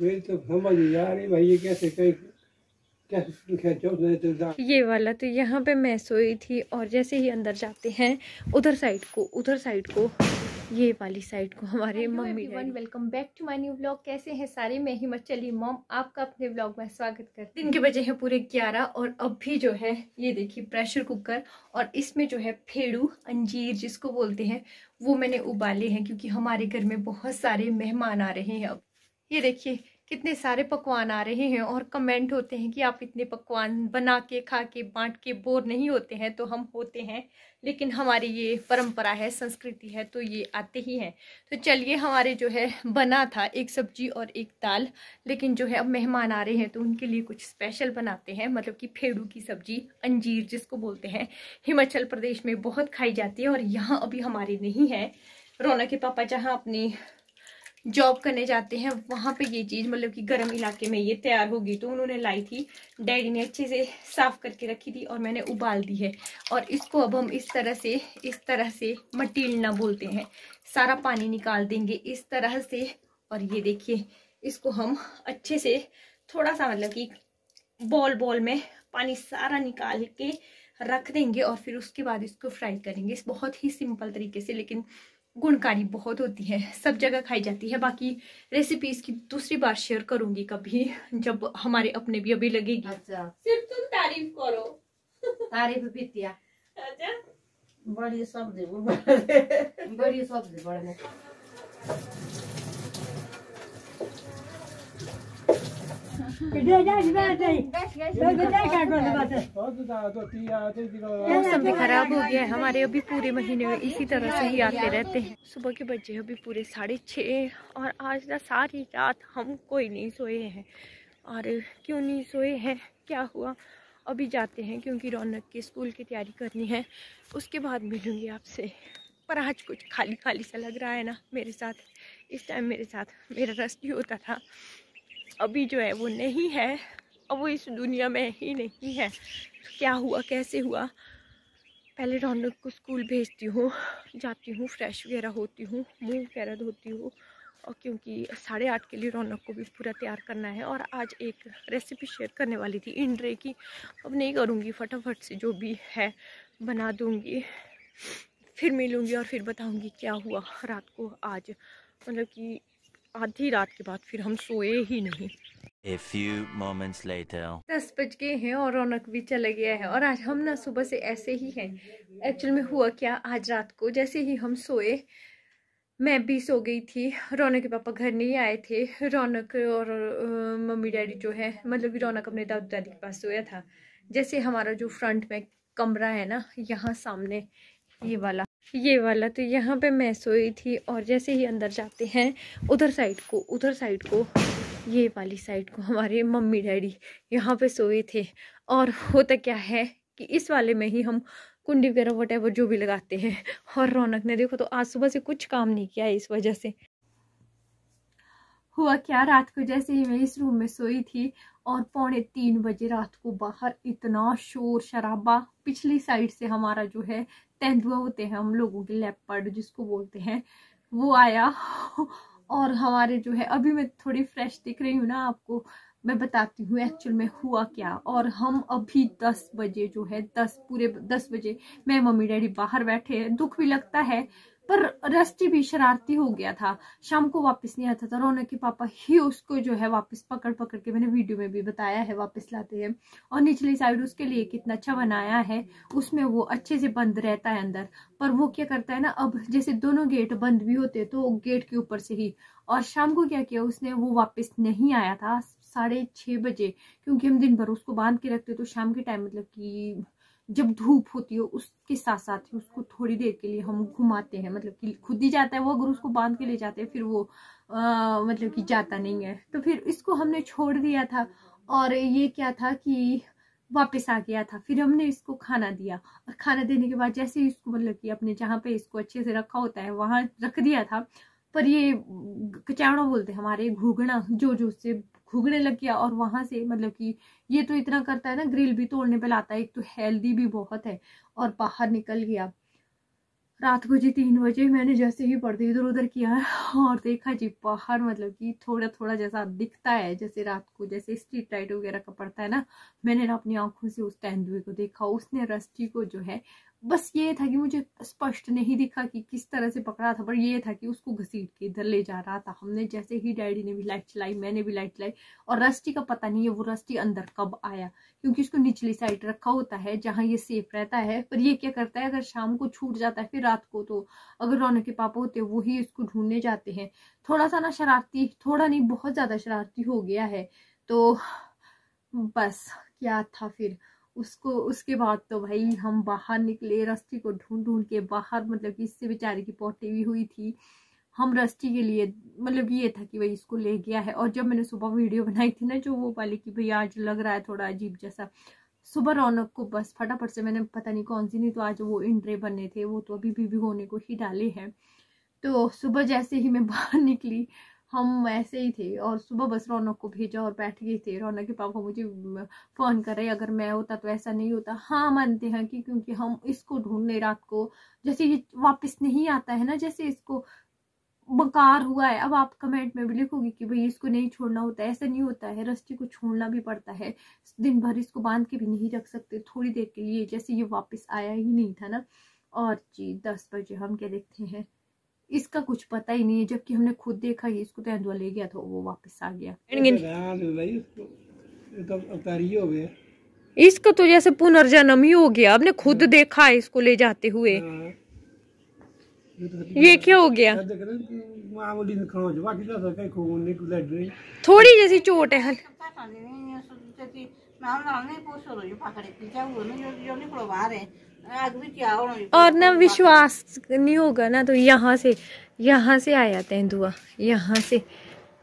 मेरी तो समझ नहीं आ रही भाई, ये कैसे कहीं कैसे ये वाला तो यहाँ पे मैं सोई थी और जैसे ही अंदर जाते हैं उधर साइड को ये वाली साइड को हमारे mummy daddy. Welcome back to my new vlog. कैसे हैं सारे? मैं हिमाचली मॉम आपका अपने व्लॉग में स्वागत करती हूँ। दिन के बजे हैं पूरे 11 और अभी जो है ये देखिए प्रेशर कुकर और इसमें जो है फेड़ू अंजीर जिसको बोलते हैं वो मैंने उबाले हैं क्योंकि हमारे घर में बहुत सारे मेहमान आ रहे हैं। अब ये देखिए कितने सारे पकवान आ रहे हैं और कमेंट होते हैं कि आप इतने पकवान बना के खा के बांट के बोर नहीं होते हैं। तो हम होते हैं, लेकिन हमारी ये परंपरा है, संस्कृति है, तो ये आते ही हैं। तो चलिए, हमारे जो है बना था एक सब्जी और एक दाल, लेकिन जो है अब मेहमान आ रहे हैं तो उनके लिए कुछ स्पेशल बनाते हैं। मतलब कि फेड़ू की सब्जी, अंजीर जिसको बोलते हैं, हिमाचल प्रदेश में बहुत खाई जाती है और यहाँ अभी हमारे नहीं है। रौनक के पापा जहाँ अपनी जॉब करने जाते हैं वहां पे ये चीज मतलब कि गर्म इलाके में ये तैयार होगी, तो उन्होंने लाई थी। डैडी ने अच्छे से साफ करके रखी थी और मैंने उबाल दी है। और इसको अब हम इस तरह से मटीलना बोलते हैं, सारा पानी निकाल देंगे इस तरह से। और ये देखिए इसको हम अच्छे से थोड़ा सा मतलब कि बॉल में पानी सारा निकाल के रख देंगे और फिर उसके बाद इसको फ्राई करेंगे। इस बहुत ही सिंपल तरीके से, लेकिन गुणकारी बहुत होती है, सब जगह खाई जाती है। बाकी रेसिपी इसकी दूसरी बार शेयर करूंगी कभी, जब हमारे अपने भी अभी लगेगी। अच्छा, सिर्फ तुम तारीफ करो। तारीफ पीतिया। अच्छा, बड़ी सब्जी बड़ी सब्जी बड़े मौसम भी खराब हो गया है हमारे, अभी पूरे महीने में इसी तरह से ही आते रहते हैं। सुबह के बजे अभी पूरे 6:30 और आज ना सारी रात हम कोई नहीं सोए हैं। और क्यों नहीं सोए हैं, क्या हुआ, अभी जाते हैं क्योंकि रौनक के स्कूल की तैयारी करनी है, उसके बाद मिलूंगी आपसे। पर आज कुछ खाली खाली सा लग रहा है ना मेरे साथ। इस टाइम मेरे साथ मेरा रस्टी होता था, अभी जो है वो नहीं है, अब वो इस दुनिया में ही नहीं है। क्या हुआ, कैसे हुआ? पहले रौनक को स्कूल भेजती हूँ, जाती हूँ, फ्रेश वगैरह होती हूँ, मुंह वगैरह धोती हूँ, और क्योंकि 8:30 के लिए रौनक को भी पूरा तैयार करना है। और आज एक रेसिपी शेयर करने वाली थी इंड्रे की, अब नहीं करूँगी, फटाफट से जो भी है बना दूँगी, फिर मिलूँगी और फिर बताऊँगी क्या हुआ रात को। आज मतलब कि आधी रात के बाद फिर हम सोए ही नहीं। A few moments later. 10 बज गए हैं और रौनक भी चला गया है और आज हम ना सुबह से ऐसे ही हैं। एक्चुअल में हुआ क्या, आज रात को जैसे ही हम सोए, मैं भी सो गई थी, रौनक के पापा घर नहीं आए थे। रौनक और मम्मी डैडी जो है, मतलब कि रौनक अपने दादू दादी के पास सोया था। जैसे हमारा जो फ्रंट में कमरा है ना, यहाँ सामने ये वाला तो यहाँ पे मैं सोई थी और जैसे ही अंदर जाते हैं उधर साइड को ये वाली साइड को हमारे मम्मी डैडी यहाँ पे सोए थे। और होता क्या है कि इस वाले में ही हम कुंडी वगैरह वटेवर जो भी लगाते हैं। और रौनक ने देखो तो आज सुबह से कुछ काम नहीं किया है, इस वजह से। हुआ क्या, रात को जैसे ही मैं इस रूम में सोई थी और 2:45 बजे रात को बाहर इतना शोर शराबा, पिछली साइड से हमारा जो है तेंदुआ होते हैं हम लोगों के, लेपर्ड जिसको बोलते हैं, वो आया। और हमारे जो है, अभी मैं थोड़ी फ्रेश दिख रही हूँ ना आपको, मैं बताती हूँ एक्चुअल में हुआ क्या। और हम अभी 10 बजे जो है, पूरे 10 बजे मैं मम्मी डैडी बाहर बैठे हैं। दुख भी लगता है, पर रस्टी भी शरारती हो गया था, शाम को वापस नहीं आता था। रौनक के पापा ही उसको जो है वापस पकड़ के, मैंने वीडियो में भी बताया है, वापस लाते हैं। और निचली साइड उसके लिए कितना अच्छा बनाया है, उसमें वो अच्छे से बंद रहता है अंदर। पर वो क्या करता है ना, अब जैसे दोनों गेट बंद भी होते तो गेट के ऊपर से ही। और शाम को क्या किया उसने, वो वापस नहीं आया था 6:30 बजे, क्योंकि हम दिन भर उसको बांध के रखते, तो शाम के टाइम मतलब कि जब धूप होती हो उसके साथ साथ ही उसको थोड़ी देर के लिए हम घुमाते हैं, मतलब कि खुद ही जाता है वो, अगर उसको बांध के ले जाते हैं फिर वो मतलब कि जाता नहीं है। तो फिर इसको हमने छोड़ दिया था और ये क्या था कि वापस आ गया था। फिर हमने इसको खाना दिया और खाना देने के बाद जैसे ही इसको मतलब कि अपने जहाँ पे इसको अच्छे से रखा होता है वहां रख दिया था, पर ये कचावड़ा बोलते हैं हमारे, घूगना जो से घूगने लग गया। और वहां से मतलब कि ये तो इतना करता है ना, ग्रिल भी तोड़ने पे लाता है, एक तो हेल्दी भी बहुत है, और बाहर निकल गया। रात को जी 3 बजे मैंने जैसे ही पर्दे इधर उधर किया और देखा जी बाहर, मतलब कि थोड़ा थोड़ा जैसा दिखता है जैसे रात को जैसे स्ट्रीट लाइट वगैरह का पड़ता है ना। मैंने ना अपनी आंखों से उस तेंदुए को देखा, उसने रस्टी को जो है, बस ये था कि मुझे स्पष्ट नहीं दिखा कि किस तरह से पकड़ा था, पर ये था कि उसको घसीट के इधर ले जा रहा था। हमने जैसे ही, डैडी ने भी लाइट चलाई, मैंने भी लाइट चलाई, और रस्टी का पता नहीं है वो रस्टी अंदर कब आया, क्योंकि उसको निचली साइड रखा होता है जहां ये सेफ रहता है। पर ये क्या करता है, अगर शाम को छूट जाता है फिर रात को, तो अगर रौनक के पापा होते वो ही इसको ढूंढने जाते हैं। थोड़ा सा ना शरारती, थोड़ा नहीं बहुत ज्यादा शरारती हो गया है। तो बस क्या था फिर उसको, उसके बाद तो भाई हम बाहर निकले, रस्टी को ढूंढ ढूंढ के बाहर, मतलब कि इससे बेचारे की पोटी भी हुई थी। हम रस्टी के लिए, मतलब ये था कि भाई इसको ले गया है। और जब मैंने सुबह वीडियो बनाई थी ना जो वो वाली, कि भाई आज लग रहा है थोड़ा अजीब जैसा, सुबह रौनक को बस फटाफट से मैंने, पता नहीं कौन सी, नहीं तो आज वो इंड्रे बने थे, वो तो अभी भी होने को ही डाले हैं। तो सुबह जैसे ही मैं बाहर निकली, हम ऐसे ही थे, और सुबह बस रौनक को भेजा और बैठ गए थे। रौनक के पापा मुझे फोन कर रहे, अगर मैं होता तो ऐसा नहीं होता। हाँ मानते हैं कि क्योंकि हम इसको ढूंढने रात को, जैसे ये वापस नहीं आता है ना, जैसे इसको बकार हुआ है। अब आप कमेंट में भी लिखोगे कि भाई इसको नहीं छोड़ना होता है, ऐसा नहीं होता है, रस्टी को छोड़ना भी पड़ता है। दिन भर इसको बांध के भी नहीं रख सकते, थोड़ी देर के लिए, जैसे ये वापस आया ही नहीं था ना। और जी 10 बजे हम क्या देखते हैं, इसका कुछ पता ही नहीं है, जबकि हमने खुद देखा कि इसको तेंदुआ ले गया तो वो वापस आ गया। इसका तो जैसे पुनर्जन्म ही हो गया, आपने खुद देखा है इसको ले जाते हुए। ये क्या हो गया, थोड़ी जैसी चोट है। और ना विश्वास नहीं होगा ना, तो यहाँ से आया तेंदुआ, यहाँ से।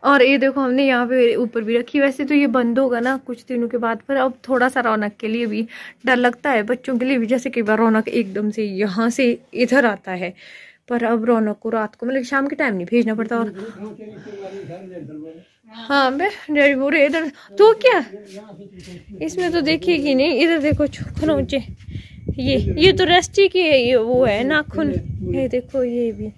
और ये देखो हमने यहाँ पे ऊपर भी रखी। वैसे तो ये बंद होगा ना कुछ दिनों के बाद, पर अब थोड़ा सा रौनक के लिए भी डर लगता है, बच्चों के लिए भी। जैसे कई बार रौनक एकदम से यहाँ से इधर आता है, पर अब रौनक को रात को, मतलब शाम के टाइम नहीं भेजना पड़ता। और हाँ मैं डैडी बोल रहे इधर तो क्या, इसमें तो देखेगी नहीं। इधर देखो खरोंचे, ये तो रस्टी की ये वो है नाखून, ये देखो ये भी।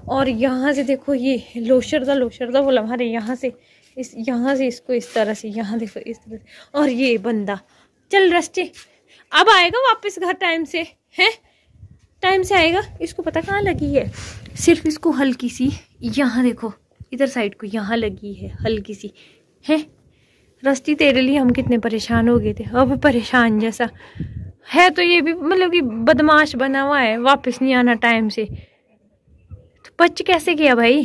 और यहाँ से देखो ये लोशरदा बोला हमारे यहाँ से, यहाँ से इसको इस तरह से, यहाँ देखो इस तरह से। और ये बंदा चल रस्टी अब आएगा वापस घर टाइम से, है टाइम से आएगा। इसको पता कहाँ लगी है, सिर्फ इसको हल्की सी, यहाँ देखो इधर साइड को यहाँ लगी है हल्की सी, है। रस्टी तेरे लिए हम कितने परेशान हो गए थे, अब परेशान जैसा है। तो ये भी मतलब कि बदमाश बना हुआ है, वापस नहीं आना टाइम से। तो बच कैसे गया भाई,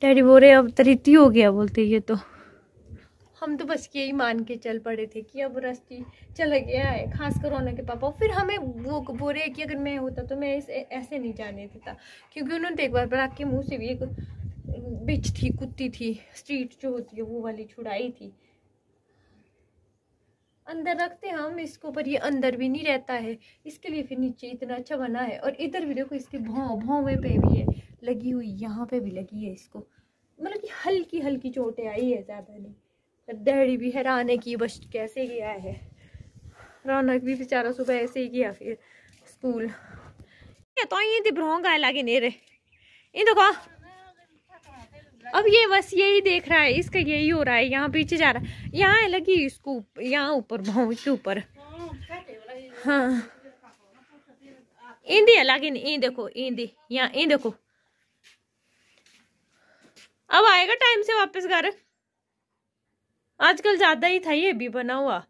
डैडी बोल रहे अब तरीती हो गया बोलते। ये तो हम तो बस यही मान के चल पड़े थे कि अब रस्टी चला गया है, खासकर रौनक के पापा। फिर हमें वो बोल रहे कि अगर मैं होता तो मैं ऐसे नहीं जाने देता, क्योंकि उन्होंने तो एक बार बराक के मुंह से भी एक बिच थी, कुत्ती थी, स्ट्रीट जो होती है वो वाली छुड़ाई थी। अंदर रखते हम इसको, पर ये अंदर भी नहीं रहता है, इसके लिए फिर नीचे इतना अच्छा बना है। और इधर भी देखो इसके भौवे पे भी है लगी हुई, यहाँ पे भी लगी है इसको, मतलब कि हल्की हल्की चोटें आई है, ज्यादा नहीं। डैडी भी हैरान है कि बस कैसे गया है। रौनक भी बेचारा सुबह ऐसे ही गया फिर स्कूल। तो ये भ्रोंग आए लगे नेरे इन देखो, अब ये बस यही देख रहा है, इसका यही हो रहा है। यहाँ पीछे जा रहा है, यहाँ लगी इसको, यहाँ ऊपर भाव के ऊपर। हाँ इंदी लगे नहीं, इन देखो इंदी, यहाँ इन देखो। अब आएगा टाइम से वापस घर, आजकल ज्यादा ही था ये भी बना हुआ।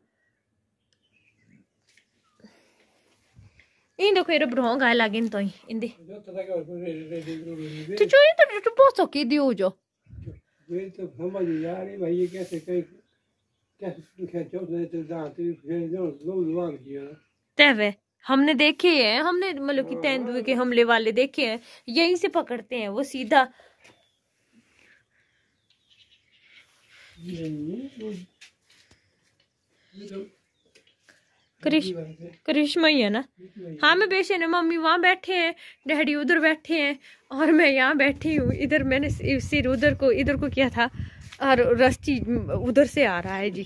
इन देखो ये भ्रोंग आए लगे तो इंदी तो जो ये तो बहुत सौखी दियो जो ये तो समझ यार भाई, ये कैसे तैवे हमने देखे हैं, हमने मतलब कि तेंदुए के हमले वाले देखे हैं, यहीं से पकड़ते हैं वो सीधा। करिश्मा ही है ना। हाँ मैं बेशक मम्मी वहाँ बैठे हैं, डैडी उधर बैठे हैं, और मैं यहाँ बैठी हूँ। इधर मैंने सिर उधर को किया था, और रस्टी उधर से आ रहा है जी।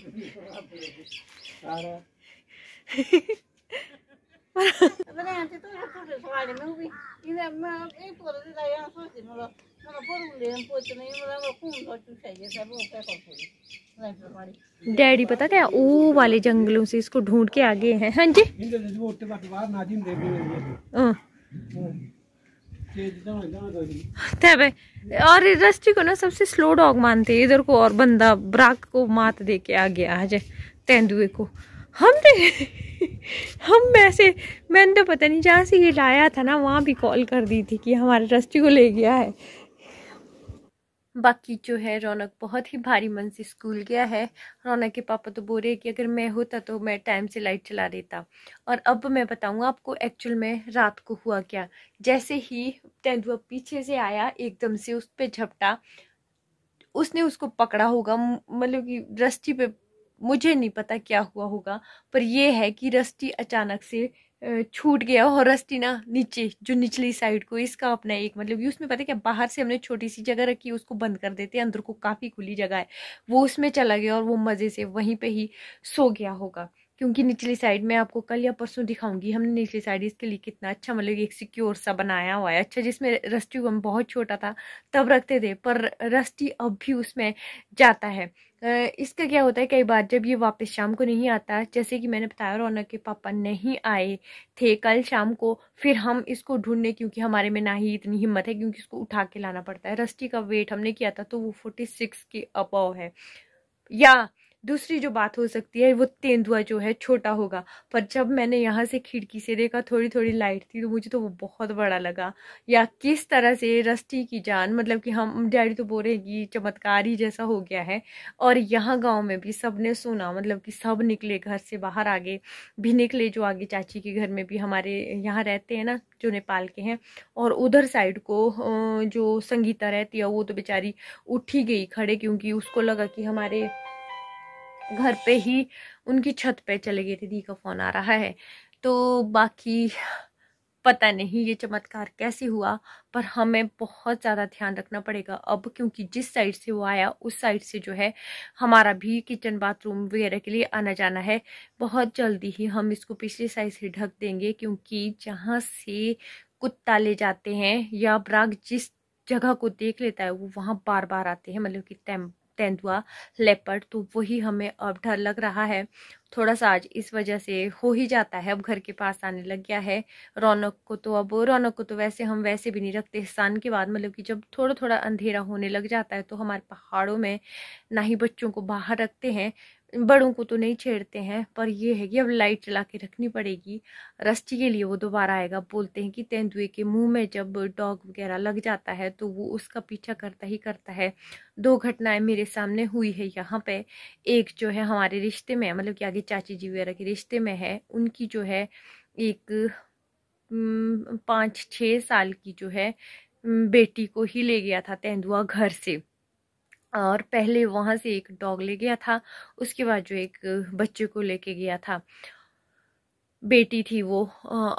डैडी पता क्या वो वाले जंगलों से इसको ढूंढ के आ गए हैं। हाँ जी तब और रस्टी को ना सबसे स्लो डॉग मानते हैं इधर को, और बंदा ब्राक को मात दे के आ गया आज तेंदुए को। हम ऐसे मैंने तो पता नहीं जहाँ से ये लाया था ना वहाँ भी कॉल कर दी थी कि हमारे रस्टी को ले गया है। बाकी जो है रौनक बहुत ही भारी मन से स्कूल गया है। रौनक के पापा तो बोल रहे कि अगर मैं होता तो मैं टाइम से लाइट चला देता। और अब मैं बताऊंगा आपको एक्चुअल में रात को हुआ क्या। जैसे ही तेंदुआ पीछे से आया एकदम से उस पे झपटा, उसने उसको पकड़ा होगा, मतलब कि रस्टी पे मुझे नहीं पता क्या हुआ होगा, पर यह है कि रस्टी अचानक से छूट गया। और रस्टी ना नीचे जो निचली साइड को इसका अपना एक मतलब कि उसमें पता है क्या, बाहर से हमने छोटी सी जगह रखी है उसको बंद कर देते हैं, अंदर को काफी खुली जगह है, वो उसमें चला गया और वो मजे से वहीं पे ही सो गया होगा। क्योंकि निचली साइड में आपको कल या परसों दिखाऊंगी हमने निचली साइड इसके लिए कितना अच्छा मतलब एक सिक्योर सा बनाया हुआ है। अच्छा जिसमें रस्टी को हम बहुत छोटा था तब रखते थे, पर रस्टी अब भी उसमें जाता है। इसका क्या होता है कई बार जब ये वापस शाम को नहीं आता, जैसे कि मैंने बताया रौनक के पापा नहीं आए थे कल शाम को, फिर हम इसको ढूंढने, क्योंकि हमारे में ना ही इतनी हिम्मत है क्योंकि इसको उठा के लाना पड़ता है। रस्टी का वेट हमने किया था तो वो 46 के अबव है। या दूसरी जो बात हो सकती है वो तेंदुआ जो है छोटा होगा, पर जब मैंने यहाँ से खिड़की से देखा थोड़ी थोड़ी लाइट थी तो मुझे तो वो बहुत बड़ा लगा। या किस तरह से रस्टी की जान, मतलब कि हम डैडी तो बोल रहे हैं कि चमत्कार ही जैसा हो गया है। और यहाँ गांव में भी सबने सुना, मतलब कि सब निकले घर से बाहर, आगे भी निकले, जो आगे चाची के घर में भी हमारे यहाँ रहते हैं ना जो नेपाल के हैं, और उधर साइड को जो संगीता रहती है वो तो बेचारी उठ ही गई खड़े, क्योंकि उसको लगा कि हमारे घर पे ही उनकी छत पे चले गए थे। दी का फोन आ रहा है। तो बाकी पता नहीं ये चमत्कार कैसे हुआ, पर हमें बहुत ज़्यादा ध्यान रखना पड़ेगा अब, क्योंकि जिस साइड से वो आया उस साइड से जो है हमारा भी किचन बाथरूम वगैरह के लिए आना जाना है। बहुत जल्दी ही हम इसको पिछली साइड से ढक देंगे, क्योंकि जहाँ से कुत्ता ले जाते हैं या ब्राग जिस जगह को देख लेता है वो वहाँ बार बार आते हैं, मतलब कि तेंदुआ लेपर्ड, तो वही हमें अब डर लग रहा है थोड़ा सा। आज इस वजह से हो ही जाता है, अब घर के पास आने लग गया है। रौनक को तो वैसे हम वैसे भी नहीं रखते शाम के बाद, मतलब कि जब थोड़ा थोड़ा अंधेरा होने लग जाता है तो हमारे पहाड़ों में ना ही बच्चों को बाहर रखते हैं, बड़ों को तो नहीं छेड़ते हैं, पर ये है कि अब लाइट चला के रखनी पड़ेगी। रस्टी के लिए वो दोबारा आएगा। बोलते हैं कि तेंदुए के मुंह में जब डॉग वगैरह लग जाता है तो वो उसका पीछा करता ही करता है। 2 घटनाएं मेरे सामने हुई है यहाँ पे। एक जो है हमारे रिश्ते में, मतलब कि आगे चाची जी वगैरह के रिश्ते में है, उनकी जो है एक 5-6 साल की जो है बेटी को ही ले गया था तेंदुआ घर से, और पहले वहां से एक डॉग ले गया था, उसके बाद जो एक बच्चे को लेके गया था। बेटी थी वो,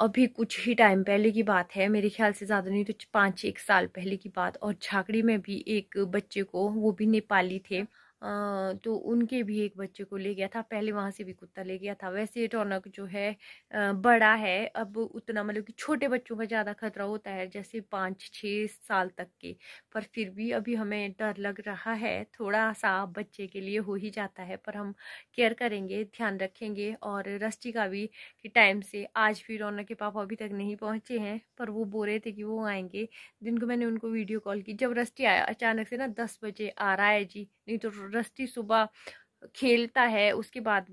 अभी कुछ ही टाइम पहले की बात है, मेरे ख्याल से ज़्यादा नहीं तो 5-1 साल पहले की बात। और झाकड़ी में भी एक बच्चे को, वो भी नेपाली थे, तो उनके भी एक बच्चे को ले गया था। पहले वहां से भी कुत्ता ले गया था। वैसे रौनक जो है बड़ा है अब, उतना मतलब कि छोटे बच्चों का ज़्यादा खतरा होता है जैसे 5-6 साल तक के, पर फिर भी अभी हमें डर लग रहा है थोड़ा सा। बच्चे के लिए हो ही जाता है, पर हम केयर करेंगे, ध्यान रखेंगे। और रस्टी का भी कि टाइम से, आज भी रौनक के पापा अभी तक नहीं पहुंचे हैं, पर वो बोल रहे थे कि वो आएंगे। दिन को मैंने उनको वीडियो कॉल की, जब रस्टी आया अचानक से ना 10 बजे आ रहा है जी, नहीं तो रस्टी सुबह खेलता है, उसके बाद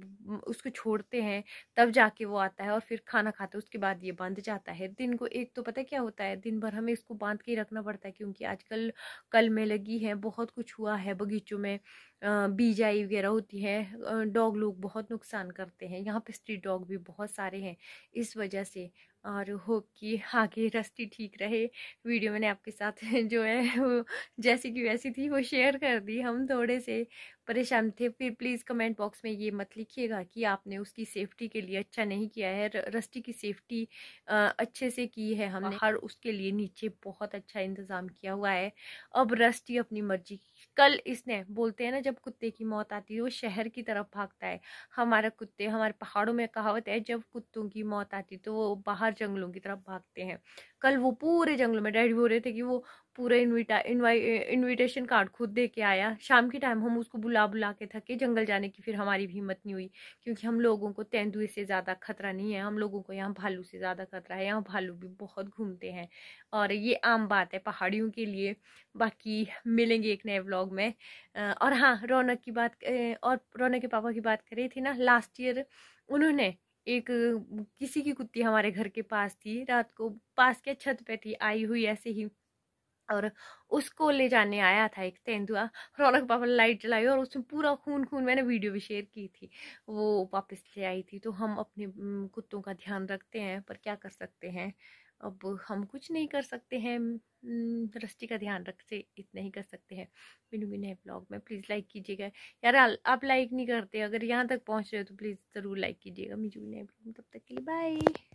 उसको छोड़ते हैं तब जाके वो आता है, और फिर खाना खाता है, उसके बाद ये बांध जाता है। दिन को एक तो पता क्या होता है, दिन भर हमें इसको बांध के ही रखना पड़ता है, क्योंकि आजकल कल में लगी है, बहुत कुछ हुआ है बगीचों में, बीजाई वगैरह होती है, डॉग लोग बहुत नुकसान करते हैं। यहाँ पे स्ट्रीट डॉग भी बहुत सारे हैं इस वजह से। और होप कि आगे रस्टी ठीक रहे। वीडियो मैंने आपके साथ जो है वो जैसी की वैसी थी वो शेयर कर दी। हम थोड़े से परेशान थे। फिर प्लीज़ कमेंट बॉक्स में ये मत लिखिएगा कि आपने उसकी सेफ्टी के लिए अच्छा नहीं किया है। रस्टी की सेफ्टी अच्छे से की है हमने, हर उसके लिए नीचे बहुत अच्छा इंतज़ाम किया हुआ है। अब रस्टी अपनी मर्जी, कल इसने बोलते हैं ना जब कुत्ते की मौत आती है वो शहर की तरफ भागता है। हमारे कुत्ते, हमारे पहाड़ों में कहावत है, जब कुत्तों की मौत आती तो वो बाहर जंगलों की तरफ भागते हैं। कल वो पूरे जंगलों में, डैडी बोल रहे थे कि वो पूरा इनविटेशन कार्ड खुद दे के आया। शाम के टाइम हम उसको बुला बुला के थके जंगल जाने की, फिर हमारी भी हिम्मत नहीं हुई, क्योंकि हम लोगों को तेंदुए से ज़्यादा खतरा नहीं है, हम लोगों को यहाँ भालू से ज़्यादा खतरा है। यहाँ भालू भी बहुत घूमते हैं और ये आम बात है पहाड़ियों के लिए। बाकी मिलेंगे एक नए व्लॉग में। और हाँ, रौनक की बात, और रौनक के पापा की बात करी थी ना, लास्ट ईयर उन्होंने एक किसी की कुत्ती हमारे घर के पास थी, रात को पास के छत पे थी आई हुई ऐसे ही, और उसको ले जाने आया था एक तेंदुआ। रौनक पापा ने लाइट जलाई और उसमें पूरा खून खून, मैंने वीडियो भी शेयर की थी, वो वापस ले आई थी। तो हम अपने कुत्तों का ध्यान रखते हैं, पर क्या कर सकते हैं, अब हम कुछ नहीं कर सकते हैं। दृष्टि का ध्यान रख से इतना ही कर सकते हैं। मिलूंगी नए ब्लॉग में, प्लीज़ लाइक कीजिएगा यार। आप लाइक नहीं करते, अगर यहाँ तक पहुँच रहे हो तो प्लीज़ ज़रूर लाइक कीजिएगा। मिलूंगी नए ब्लॉग में, तब तक के लिए बाय।